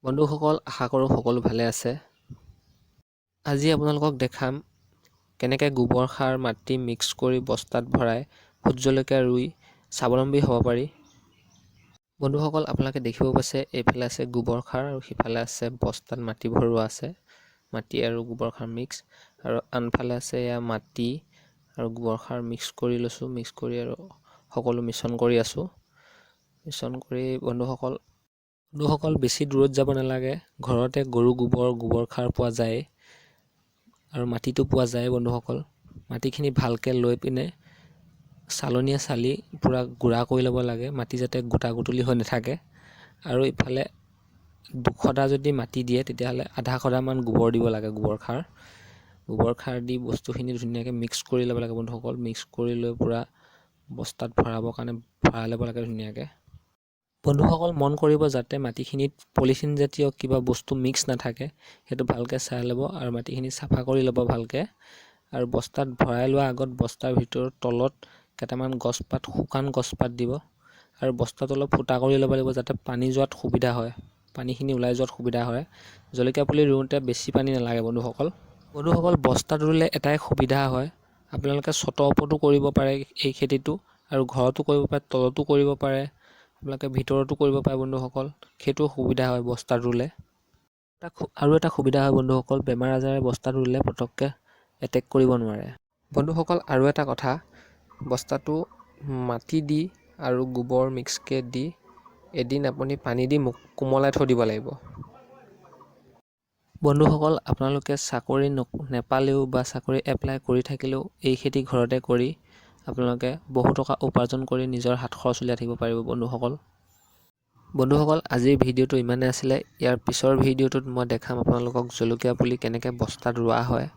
বন্ধুসকল, আশা কৰোঁ সকলো ভালে আছে। আজি আপোনালোকক দেখাম কেনেকৈ গোবৰ সাৰ মাটি মিক্স কৰি বস্তাত ভৰাই ভোট জলকীয়া ৰুই স্বাৱলম্বী হ'ব পাৰি। বন্ধুসকল, আপোনালোকে দেখিব পাইছে এইফালে আছে গোবৰ সাৰ আৰু সিফালে আছে বস্তাত মাটি ভৰোৱা আছে। মাটি আৰু গোবৰ সাৰ মিক্স, আৰু আনফালে আছে এয়া মাটি আৰু গোবৰ সাৰ মিক্স কৰি লৈছোঁ। মিক্স কৰি আৰু সকলো মিশ্ৰণ কৰি আছোঁ। মিশ্ৰণ কৰি বন্ধুসকল বেছি দূৰত যাব নালাগে। ঘৰতে গৰু গোবৰ সাৰ পোৱা যায় আৰু মাটিটো পোৱা যায়। বন্ধুসকল, মাটিখিনি ভালকৈ লৈ পিনে চালনীয়ে চালি পূৰা গুড়া কৰি ল'ব লাগে, মাটি যাতে গোটা গুটলি হৈ নাথাকে। আৰু ইফালে 2 খদা যদি মাটি দিয়ে তেতিয়াহ'লে আধা খদামান গোবৰ দিব লাগে। গোবৰ সাৰ দি বস্তুখিনি ধুনীয়াকৈ মিক্স কৰি ল'ব লাগে। বন্ধুসকল, মিক্স কৰি লৈ পূৰা বস্তাত ভৰাবৰ কাৰণে ভৰাই ল'ব লাগে ধুনীয়াকৈ। বন্ধুসকল, মন কৰিব যাতে মাটিখিনিত পলিথিন জাতীয় কিবা বস্তু মিক্স নাথাকে, সেইটো ভালকৈ চাই ল'ব আৰু মাটিখিনি চাফা কৰি ল'ব ভালকৈ। আৰু বস্তাত ভৰাই লোৱাৰ আগত বস্তাৰ ভিতৰত তলত কেইটামান গছপাত, শুকান গছপাত দিব আৰু বস্তাত অলপ ফুটা কৰি ল'ব লাগিব যাতে পানী যোৱাত সুবিধা হয়, পানীখিনি ওলাই যোৱাত সুবিধা হয়। জলকীয়া পুলি ৰুওঁতে বেছি পানী নালাগে। বন্ধুসকল, বস্তাত ৰুলে এটাই সুবিধা হয়, আপোনালোকে ছটৰ ওপৰতো কৰিব পাৰে এই খেতিটো, আৰু ঘৰতো কৰিব পাৰে, তলতো কৰিব পাৰে, আপোনালোকে ভিতৰতো কৰিব পাৰে। বন্ধুসকল, সেইটো সুবিধা হয় বস্তাত ৰুলে। আৰু এটা সুবিধা হয় বন্ধুসকল, বেমাৰ আজাৰে বস্তাত ৰুলে পটককৈ এটেক কৰিব নোৱাৰে। বন্ধুসকল, আৰু এটা কথা, বস্তাটো মাটি দি আৰু গোবৰ মিক্সকৈ দি এদিন আপুনি পানী দি কোমলাই থৈ দিব লাগিব। বন্ধুসকল, আপোনালোকে চাকৰি নেপালেও বা চাকৰি এপ্লাই কৰি থাকিলেও এই খেতি ঘৰতে কৰি আপোনালোকে বহু টকা উপাৰ্জন কৰি নিজৰ হাত খৰচ উলিয়াই থাকিব পাৰিব। বন্ধুসকল, আজিৰ ভিডিঅ'টো ইমানেই আছিলে। ইয়াৰ পিছৰ ভিডিঅ'টোত মই দেখাম আপোনালোকক জলকীয়া পুলি কেনেকৈ বস্তাত ৰোৱা হয়।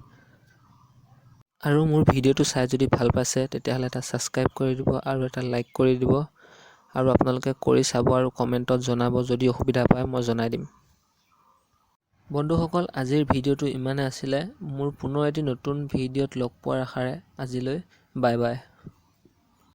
আৰু মোৰ ভিডিঅ'টো চাই যদি ভাল পাইছে তেতিয়াহ'লে এটা ছাবস্ক্ৰাইব কৰি দিব আৰু এটা লাইক কৰি দিব, আৰু আপোনালোকে কৰি চাব আৰু কমেণ্টত জনাব। যদি অসুবিধা পায় মই জনাই দিম। বন্ধুসকল, আজিৰ ভিডিঅ'টো ইমানেই আছিলে। মোৰ পুনৰ এটি নতুন ভিডিঅ'ত লগ পোৱাৰ আশাৰে আজিলৈ বাই বাই।